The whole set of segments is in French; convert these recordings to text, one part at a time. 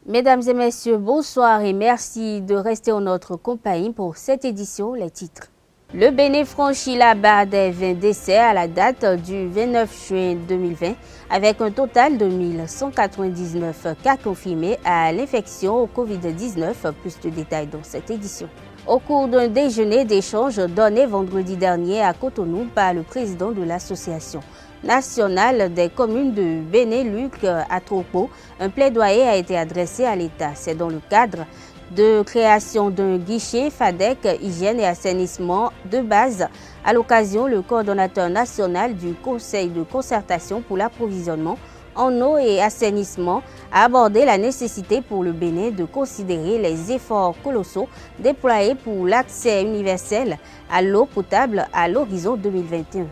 Mesdames et messieurs, bonsoir et merci de rester en notre compagnie pour cette édition. Les titres. Le Bénin franchit la barre des 20 décès à la date du 29 juin 2020 avec un total de 1199 cas confirmés à l'infection au Covid-19. Plus de détails dans cette édition. Au cours d'un déjeuner d'échange donné vendredi dernier à Cotonou par le président de l'association nationale des communes de Bénin, Luc Atropo, un plaidoyer a été adressé à l'État. C'est dans le cadre de création d'un guichet FADEC hygiène et assainissement de base. À l'occasion, le coordonnateur national du Conseil de concertation pour l'approvisionnement en eau et assainissement a abordé la nécessité pour le Bénin de considérer les efforts colossaux déployés pour l'accès universel à l'eau potable à l'horizon 2021.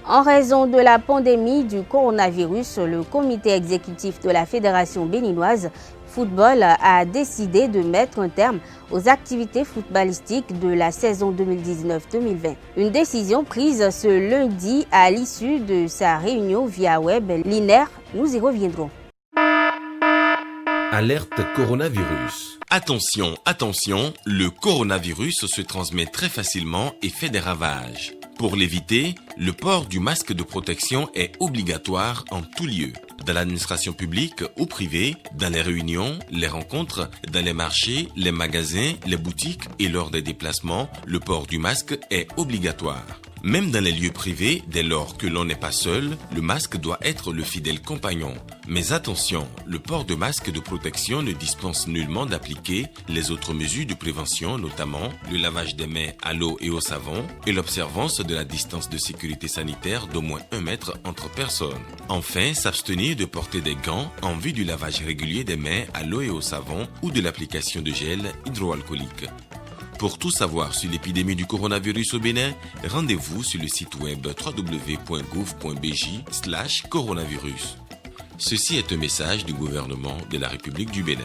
En raison de la pandémie du coronavirus, le comité exécutif de la Fédération béninoise football a décidé de mettre un terme aux activités footballistiques de la saison 2019-2020. Une décision prise ce lundi à l'issue de sa réunion via web. L'INER, nous y reviendrons. Alerte coronavirus. Attention, attention, le coronavirus se transmet très facilement et fait des ravages. Pour l'éviter, le port du masque de protection est obligatoire en tout lieu. Dans l'administration publique ou privée, dans les réunions, les rencontres, dans les marchés, les magasins, les boutiques et lors des déplacements, le port du masque est obligatoire. Même dans les lieux privés, dès lors que l'on n'est pas seul, le masque doit être le fidèle compagnon. Mais attention, le port de masque de protection ne dispense nullement d'appliquer les autres mesures de prévention, notamment le lavage des mains à l'eau et au savon et l'observance de la distance de sécurité sanitaire d'au moins 1 mètre entre personnes. Enfin, s'abstenir de porter des gants en vue du lavage régulier des mains à l'eau et au savon ou de l'application de gel hydroalcoolique. Pour tout savoir sur l'épidémie du coronavirus au Bénin, rendez-vous sur le site web www.gouv.bj/coronavirus. Ceci est un message du gouvernement de la République du Bénin.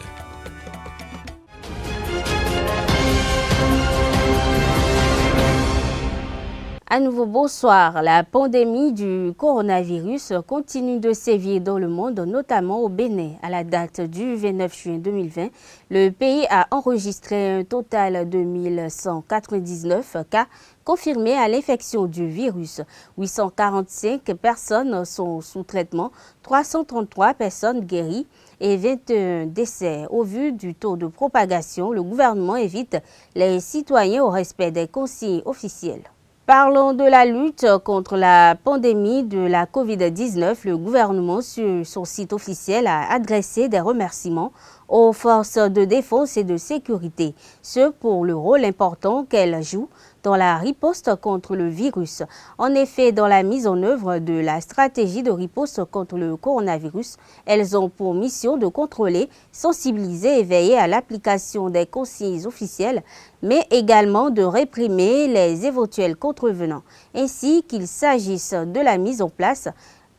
À nouveau, bonsoir. La pandémie du coronavirus continue de sévir dans le monde, notamment au Bénin. À la date du 29 juin 2020, le pays a enregistré un total de 1199 cas confirmés à l'infection du virus. 845 personnes sont sous traitement, 333 personnes guéries et 21 décès. Au vu du taux de propagation, le gouvernement invite les citoyens au respect des consignes officielles. Parlons de la lutte contre la pandémie de la Covid-19. Le gouvernement, sur son site officiel, a adressé des remerciements aux forces de défense et de sécurité, ce pour le rôle important qu'elles jouent dans la riposte contre le virus. En effet, dans la mise en œuvre de la stratégie de riposte contre le coronavirus, elles ont pour mission de contrôler, sensibiliser et veiller à l'application des consignes officielles, mais également de réprimer les éventuels contrevenants, ainsi qu'il s'agisse de la mise en place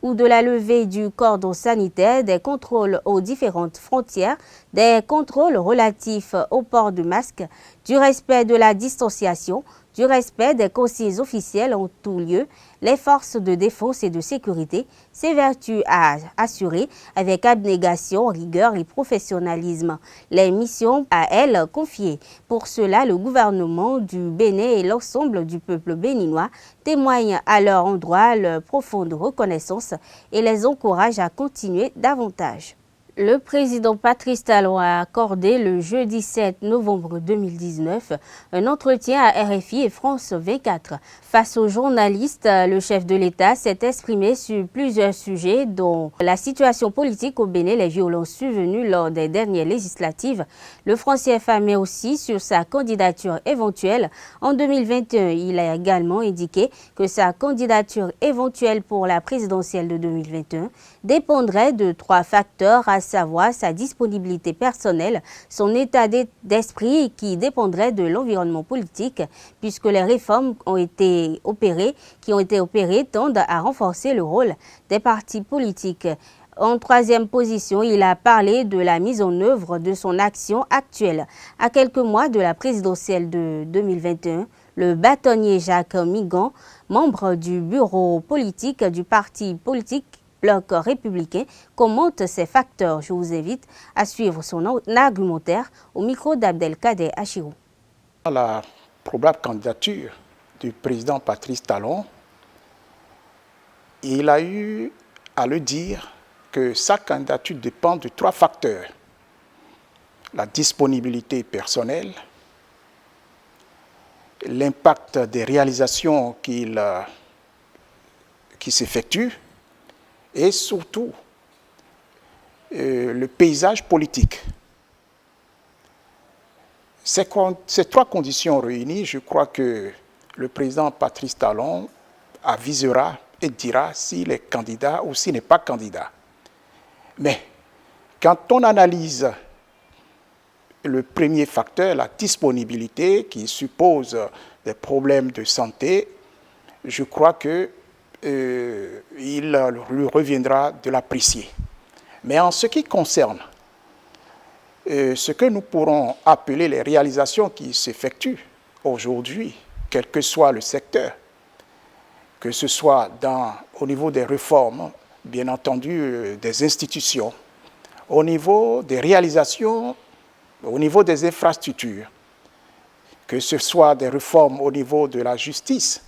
ou de la levée du cordon sanitaire, des contrôles aux différentes frontières, des contrôles relatifs au port de masque, du respect de la distanciation, du respect des consignes officielles en tout lieu. Les forces de défense et de sécurité s'évertuent à assurer avec abnégation, rigueur et professionnalisme les missions à elles confiées. Pour cela, le gouvernement du Bénin et l'ensemble du peuple béninois témoignent à leur endroit leur profonde reconnaissance et les encouragent à continuer davantage. Le président Patrice Talon a accordé le jeudi 7 novembre 2019 un entretien à RFI et France 24. Face aux journalistes, le chef de l'État s'est exprimé sur plusieurs sujets dont la situation politique au Bénin, les violences survenues lors des dernières législatives, le franc CFA, mais aussi sur sa candidature éventuelle en 2021. Il a également indiqué que sa candidature éventuelle pour la présidentielle de 2021 dépendrait de 3 facteurs, à savoir sa disponibilité personnelle, son état d'esprit qui dépendrait de l'environnement politique, puisque les réformes qui ont été opérées tendent à renforcer le rôle des partis politiques. En 3e position, il a parlé de la mise en œuvre de son action actuelle. À quelques mois de la présidentielle de 2021, le bâtonnier Jacques Migan, membre du bureau politique du parti politique bloc républicain commente ces facteurs. Je vous invite à suivre son argumentaire au micro d'Abdelkader Achirou. La probable candidature du président Patrice Talon, il a eu à le dire que sa candidature dépend de 3 facteurs. La disponibilité personnelle, l'impact des réalisations qui s'effectuent et surtout le paysage politique. Ces 3 conditions réunies, je crois que le président Patrice Talon avisera et dira s'il est candidat ou s'il n'est pas candidat. Mais quand on analyse le premier facteur, la disponibilité, qui suppose des problèmes de santé, je crois qu'il lui reviendra de l'apprécier. Mais en ce qui concerne ce que nous pourrons appeler les réalisations qui s'effectuent aujourd'hui, quel que soit le secteur, que ce soit au niveau des réformes, bien entendu des institutions, au niveau des réalisations, au niveau des infrastructures, que ce soit des réformes au niveau de la justice,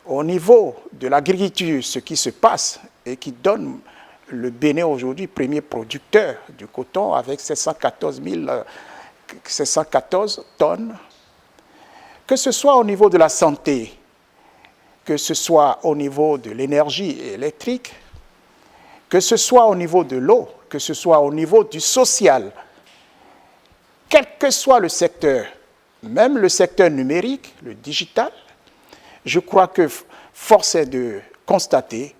au niveau de l'agriculture, ce qui se passe et qui donne le Bénin aujourd'hui premier producteur du coton avec 714 tonnes, que ce soit au niveau de la santé, que ce soit au niveau de l'énergie électrique, que ce soit au niveau de l'eau, que ce soit au niveau du social, quel que soit le secteur, même le secteur numérique, le digital, je crois que force est de constater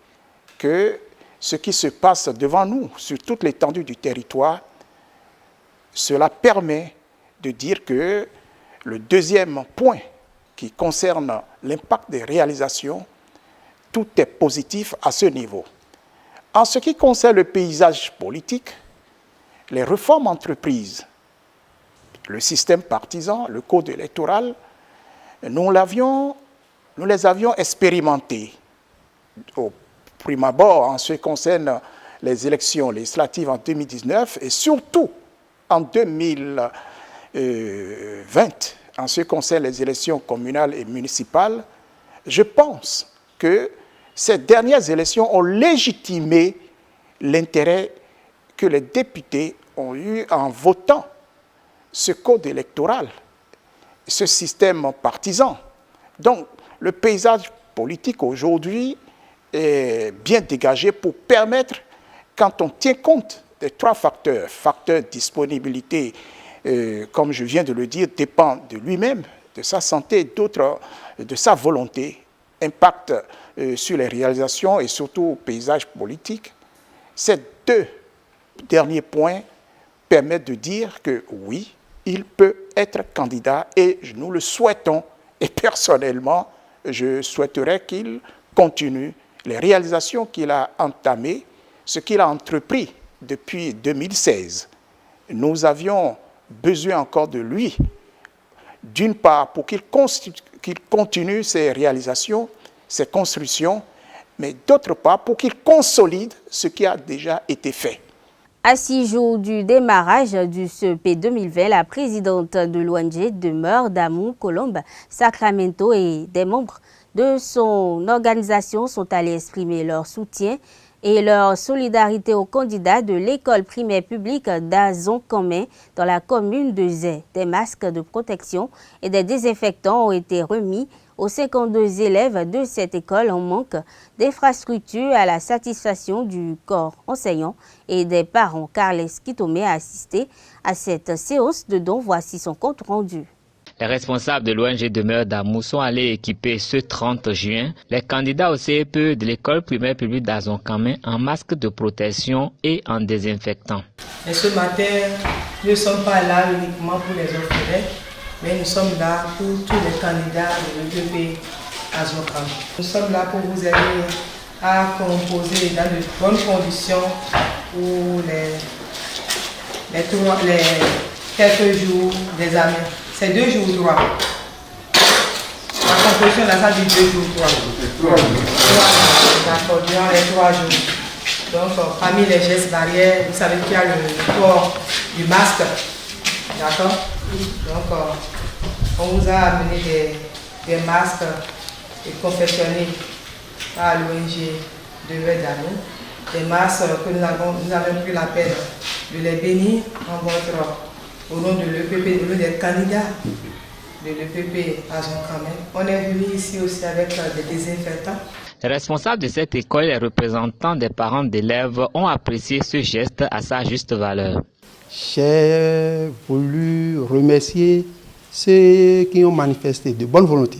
que ce qui se passe devant nous, sur toute l'étendue du territoire, cela permet de dire que le deuxième point qui concerne l'impact des réalisations, tout est positif à ce niveau. En ce qui concerne le paysage politique, les réformes entreprises, le système partisan, le code électoral, nous les avions expérimentés au prime abord en ce qui concerne les élections législatives en 2019 et surtout en 2020 en ce qui concerne les élections communales et municipales. Je pense que ces dernières élections ont légitimé l'intérêt que les députés ont eu en votant ce code électoral, ce système partisan. Donc, le paysage politique aujourd'hui est bien dégagé pour permettre, quand on tient compte des 3 facteurs, facteur disponibilité, comme je viens de le dire, dépend de lui-même, de sa santé, d'autres de sa volonté, impact sur les réalisations et surtout au paysage politique. Ces 2 derniers points permettent de dire que oui, il peut être candidat et nous le souhaitons. Et personnellement, je souhaiterais qu'il continue les réalisations qu'il a entamées, ce qu'il a entrepris depuis 2016. Nous avions besoin encore de lui, d'une part pour qu'il continue ses réalisations, ses constructions, mais d'autre part pour qu'il consolide ce qui a déjà été fait. À 6 jours du démarrage du CEP 2020, la présidente de l'ONG demeure Damou Colombe Sacramento et des membres de son organisation sont allés exprimer leur soutien et leur solidarité aux candidats de l'école primaire publique d'Azon-Kanmen dans la commune de Zé. Des masques de protection et des désinfectants ont été remis aux 52 élèves de cette école en manque d'infrastructures à la satisfaction du corps enseignant et des parents. Carles Kitomé a assisté à cette séance de dons. Voici son compte rendu. Les responsables de l'ONG Demeure d'Amou sont allés équiper ce 30 juin les candidats au CEPE de l'école primaire publique d'Azon-Kanmen en masque de protection et en désinfectant. Et ce matin, nous ne sommes pas là uniquement pour les orphelins, mais nous sommes là pour tous les candidats de l'EPP Azon-Kanmen. Nous sommes là pour vous aider à composer dans de bonnes conditions pour les quelques jours d'examen. C'est 2 jours droits. La composition de la salle dit 2 jours droits. 3 jours. D'accord, durant les 3 jours. Donc, parmi les gestes barrières, vous savez qu'il y a le port du masque. D'accord? Donc, on vous a amené des masques confectionnés par l'ONG Dever d'Amou. Des masques que nous avons pris la peine de les bénir au nom de l'EPP, des candidats de l'EPP à Zonkamé. On est venu ici aussi avec des désinfectants. Les responsables de cette école et les représentants des parents d'élèves ont apprécié ce geste à sa juste valeur. J'ai voulu remercier ceux qui ont manifesté de bonne volonté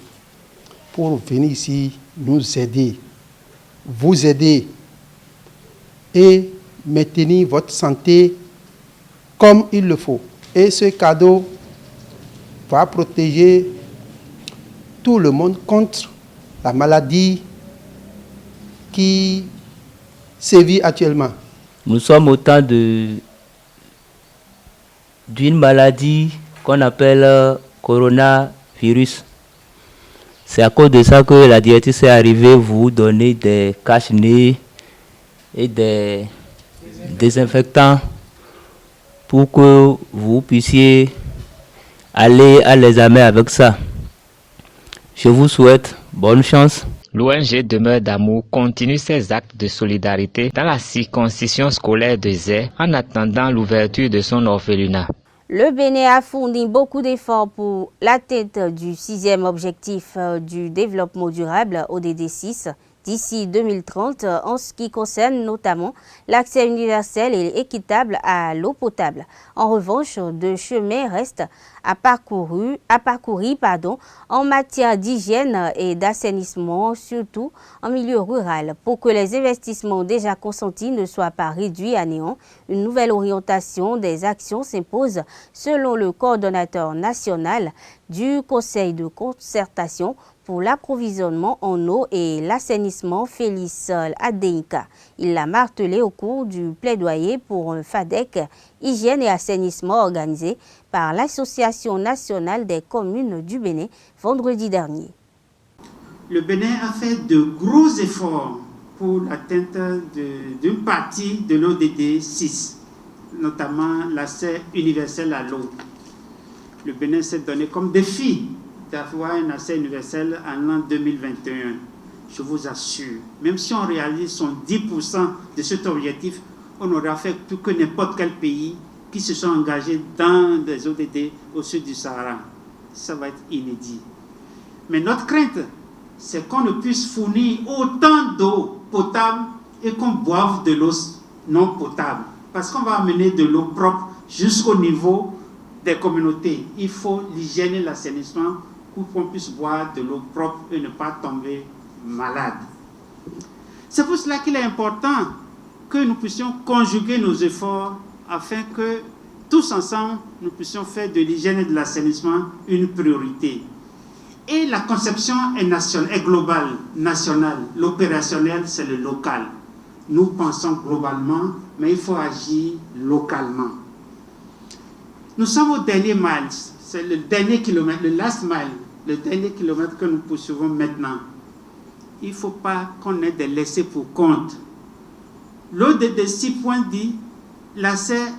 pour venir ici nous aider, vous aider et maintenir votre santé comme il le faut. Et ce cadeau va protéger tout le monde contre la maladie qui sévit actuellement. Nous sommes au temps d'une maladie qu'on appelle coronavirus. C'est à cause de ça que la directrice est arrivée vous donner des cache-nez et des désinfectants pour que vous puissiez aller à l'examen avec ça. Je vous souhaite bonne chance. L'ONG Demeure d'Amour continue ses actes de solidarité dans la circonscription scolaire de Zé en attendant l'ouverture de son orphelinat. Le Bénin a fourni beaucoup d'efforts pour l'atteinte du 6e objectif du développement durable ODD 6 d'ici 2030 en ce qui concerne notamment l'accès universel et équitable à l'eau potable. En revanche, de chemin reste à parcourir en matière d'hygiène et d'assainissement, surtout en milieu rural. Pour que les investissements déjà consentis ne soient pas réduits à néant, une nouvelle orientation des actions s'impose selon le coordonnateur national du Conseil de concertation pour l'approvisionnement en eau et l'assainissement, Félix Adéika. Il l'a martelé au cours du plaidoyer pour un FADEC hygiène et assainissement organisé par l'Association nationale des communes du Bénin vendredi dernier. Le Bénin a fait de gros efforts pour l'atteinte d'une partie de l'ODD 6, notamment l'accès universel à l'eau. Le Bénin s'est donné comme défi d'avoir un accès universel en l'an 2021. Je vous assure, même si on réalise son 10% de cet objectif, on aura fait tout que n'importe quel pays qui se sont engagés dans des ODD au sud du Sahara. Ça va être inédit. Mais notre crainte, c'est qu'on ne puisse fournir autant d'eau potable et qu'on boive de l'eau non potable. Parce qu'on va amener de l'eau propre jusqu'au niveau des communautés. Il faut l'hygiène et l'assainissement pour qu'on puisse boire de l'eau propre et ne pas tomber malade. C'est pour cela qu'il est important que nous puissions conjuguer nos efforts afin que tous ensemble, nous puissions faire de l'hygiène et de l'assainissement une priorité. Et la conception est globale, nationale. L'opérationnel, c'est le local. Nous pensons globalement, mais il faut agir localement. Nous sommes au dernier mile, c'est le dernier kilomètre, le last mile, le dernier kilomètre que nous poursuivons maintenant. Il ne faut pas qu'on ait des laissés pour compte. L'ODD 6 points dit l'accès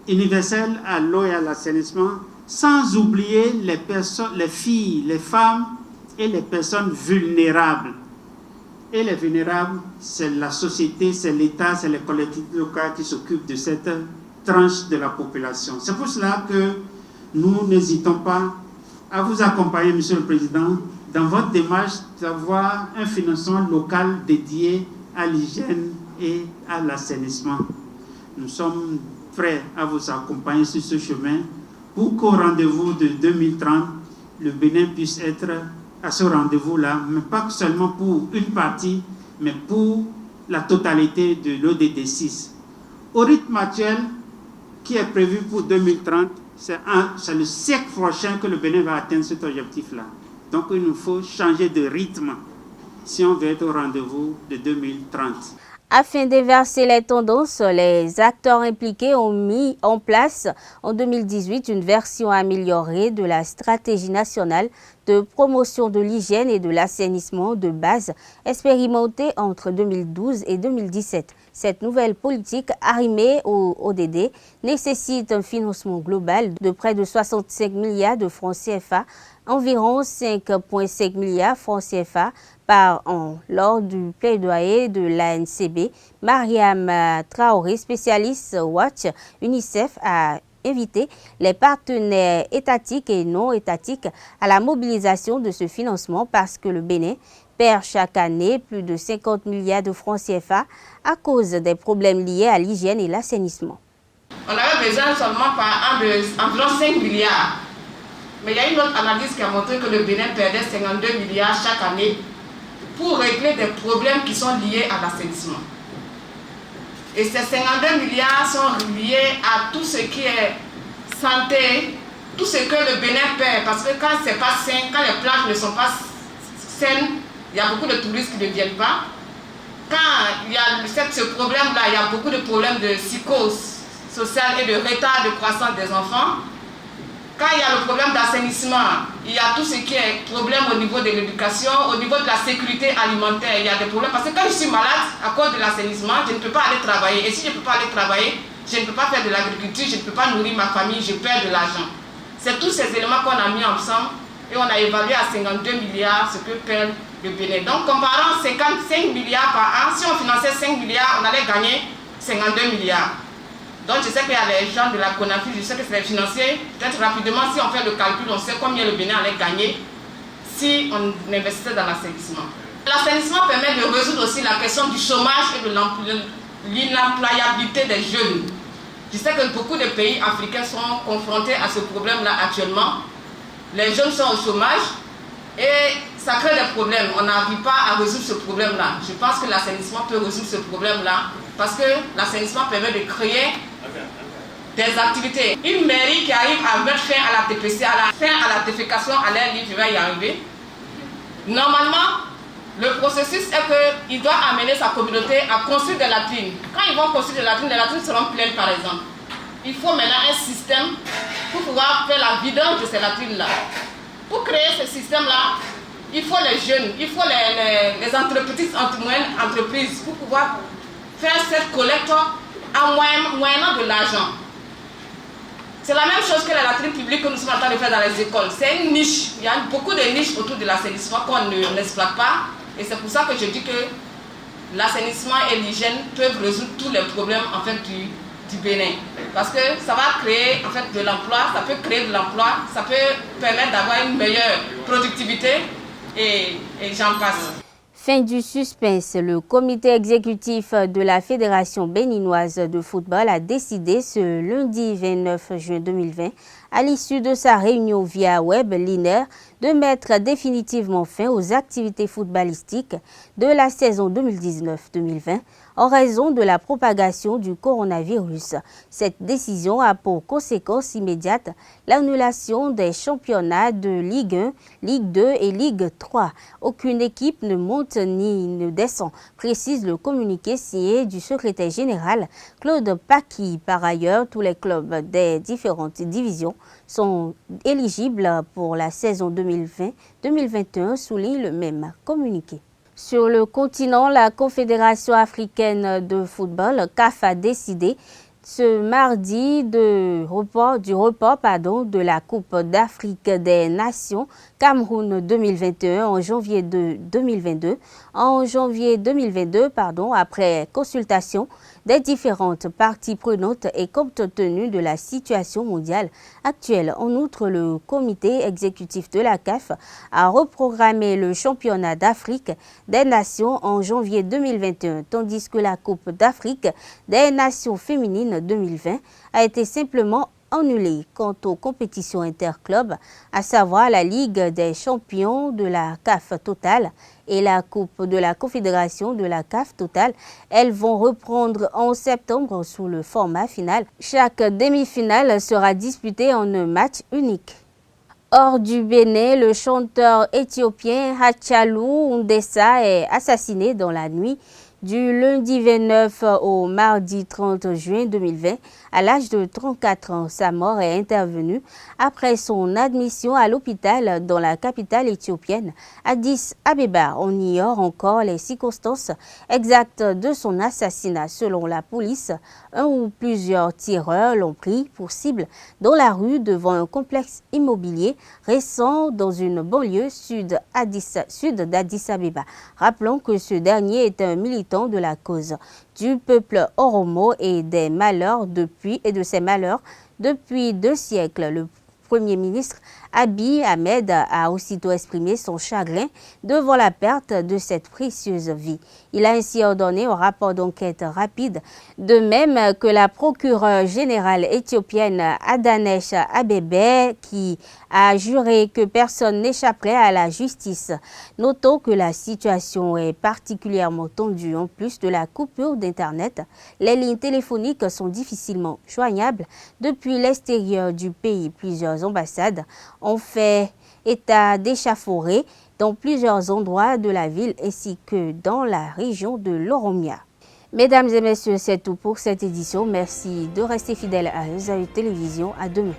universel à l'eau et à l'assainissement, sans oublier les personnes, les filles, les femmes et les personnes vulnérables. Et les vulnérables, c'est la société, c'est l'État, c'est les collectivités locales qui s'occupent de cette tranche de la population. C'est pour cela que nous n'hésitons pas à vous accompagner, Monsieur le Président, dans votre démarche d'avoir un financement local dédié à l'hygiène et à l'assainissement. Nous sommes prêts à vous accompagner sur ce chemin pour qu'au rendez-vous de 2030, le Bénin puisse être à ce rendez-vous-là, mais pas seulement pour une partie, mais pour la totalité de l'ODD 6. Au rythme actuel, qui est prévu pour 2030, c'est le siècle prochain que le Bénin va atteindre cet objectif-là. Donc il nous faut changer de rythme si on veut être au rendez-vous de 2030. Afin d'inverser les tendances, les acteurs impliqués ont mis en place en 2018 une version améliorée de la stratégie nationale de promotion de l'hygiène et de l'assainissement de base expérimentée entre 2012 et 2017. Cette nouvelle politique arrimée au ODD nécessite un financement global de près de 65 milliards de francs CFA, environ 5,5 milliards francs CFA par an. Lors du plaidoyer de l'ANCB, Mariam Traoré, spécialiste Watch UNICEF, a invité les partenaires étatiques et non étatiques à la mobilisation de ce financement parce que le Bénin perd chaque année plus de 50 milliards de francs CFA à cause des problèmes liés à l'hygiène et l'assainissement. On avait besoin seulement par an d'environ 5 milliards. Mais il y a une autre analyse qui a montré que le Bénin perdait 52 milliards chaque année pour régler des problèmes qui sont liés à l'assainissement. Et ces 52 milliards sont liés à tout ce qui est santé, tout ce que le Bénin perd. Parce que quand c'est pas sain, quand les plages ne sont pas saines, il y a beaucoup de touristes qui ne viennent pas. Quand il y a ce problème-là, il y a beaucoup de problèmes de psychose sociale et de retard de croissance des enfants. Quand il y a le problème d'assainissement, il y a tout ce qui est problème au niveau de l'éducation, au niveau de la sécurité alimentaire, il y a des problèmes. Parce que quand je suis malade, à cause de l'assainissement, je ne peux pas aller travailler. Et si je ne peux pas aller travailler, je ne peux pas faire de l'agriculture, je ne peux pas nourrir ma famille, je perds de l'argent. C'est tous ces éléments qu'on a mis ensemble et on a évalué à 52 milliards ce que perd le Bénin. Donc, comparant 55 milliards par an, si on finançait 5 milliards, on allait gagner 52 milliards. Donc je sais qu'il y a les gens de la CONAFI, je sais que c'est les financiers. Peut-être rapidement, si on fait le calcul, on sait combien le Bénin allait gagner si on investissait dans l'assainissement. L'assainissement permet de résoudre aussi la question du chômage et de l'inemployabilité des jeunes. Je sais que beaucoup de pays africains sont confrontés à ce problème-là actuellement. Les jeunes sont au chômage et ça crée des problèmes. On n'arrive pas à résoudre ce problème-là. Je pense que l'assainissement peut résoudre ce problème-là parce que l'assainissement permet de créer des activités. Une mairie qui arrive à mettre fin à la TPC, fin à la défécation à l'air libre, je vais y arriver. Normalement, le processus est qu'il doit amener sa communauté à construire des latrines. Quand ils vont construire des latrines seront pleines par exemple. Il faut maintenant un système pour pouvoir faire la vidange de ces latrines-là. Pour créer ce système-là, il faut les jeunes, il faut les entreprises, moyennes entreprises pour pouvoir faire cette collecte en moyennant de l'argent. C'est la même chose que la latrine publique que nous sommes en train de faire dans les écoles. C'est une niche. Il y a beaucoup de niches autour de l'assainissement qu'on n'exploite pas. Et c'est pour ça que je dis que l'assainissement et l'hygiène peuvent résoudre tous les problèmes en fait, du Bénin. Parce que ça va créer en fait, de l'emploi, ça peut créer de l'emploi, ça peut permettre d'avoir une meilleure productivité et j'en passe. Fin du suspense, le comité exécutif de la Fédération béninoise de football a décidé ce lundi 29 juin 2020, à l'issue de sa réunion via web l'INER, de mettre définitivement fin aux activités footballistiques de la saison 2019-2020 en raison de la propagation du coronavirus. Cette décision a pour conséquence immédiate l'annulation des championnats de Ligue 1, Ligue 2 et Ligue 3. Aucune équipe ne monte ni ne descend, précise le communiqué signé du secrétaire général Claude Paqui. Par ailleurs, tous les clubs des différentes divisions sont éligibles pour la saison 2020-2021, souligne le même communiqué. Sur le continent, la Confédération africaine de football, CAF, a décidé ce mardi du report de la Coupe d'Afrique des Nations Cameroun 2021 en janvier 2022. En janvier 2022, après consultation des différentes parties prenantes et compte tenu de la situation mondiale actuelle. En outre, le comité exécutif de la CAF a reprogrammé le championnat d'Afrique des Nations en janvier 2021, tandis que la Coupe d'Afrique des Nations féminines 2020 a été simplement annulée. Quant aux compétitions interclubs, à savoir la Ligue des champions de la CAF Total et la Coupe de la Confédération de la CAF Total, elles vont reprendre en septembre sous le format final. Chaque demi-finale sera disputée en un match unique. Hors du Bénin, le chanteur éthiopien Hachalu Hundessa est assassiné dans la nuit Du lundi 29 au mardi 30 juin 2020, à l'âge de 34 ans, sa mort est intervenue après son admission à l'hôpital dans la capitale éthiopienne, Addis Abeba. On ignore encore les circonstances exactes de son assassinat. Selon la police, un ou plusieurs tireurs l'ont pris pour cible dans la rue devant un complexe immobilier récent dans une banlieue sud d'Addis Abeba. Rappelons que ce dernier est un militant de la cause du peuple oromo et de ses malheurs depuis 2 siècles. Le Premier ministre Abiy Ahmed a aussitôt exprimé son chagrin devant la perte de cette précieuse vie. Il a ainsi ordonné un rapport d'enquête rapide, de même que la procureure générale éthiopienne Adanesh Abebe qui a juré que personne n'échapperait à la justice. Notons que la situation est particulièrement tendue. En plus de la coupure d'Internet, les lignes téléphoniques sont difficilement joignables depuis l'extérieur du pays. Plusieurs ambassades ont fait état d'échauffourées dans plusieurs endroits de la ville ainsi que dans la région de l'Oromia. Mesdames et messieurs, c'est tout pour cette édition. Merci de rester fidèles à Esaü Télévision. À demain.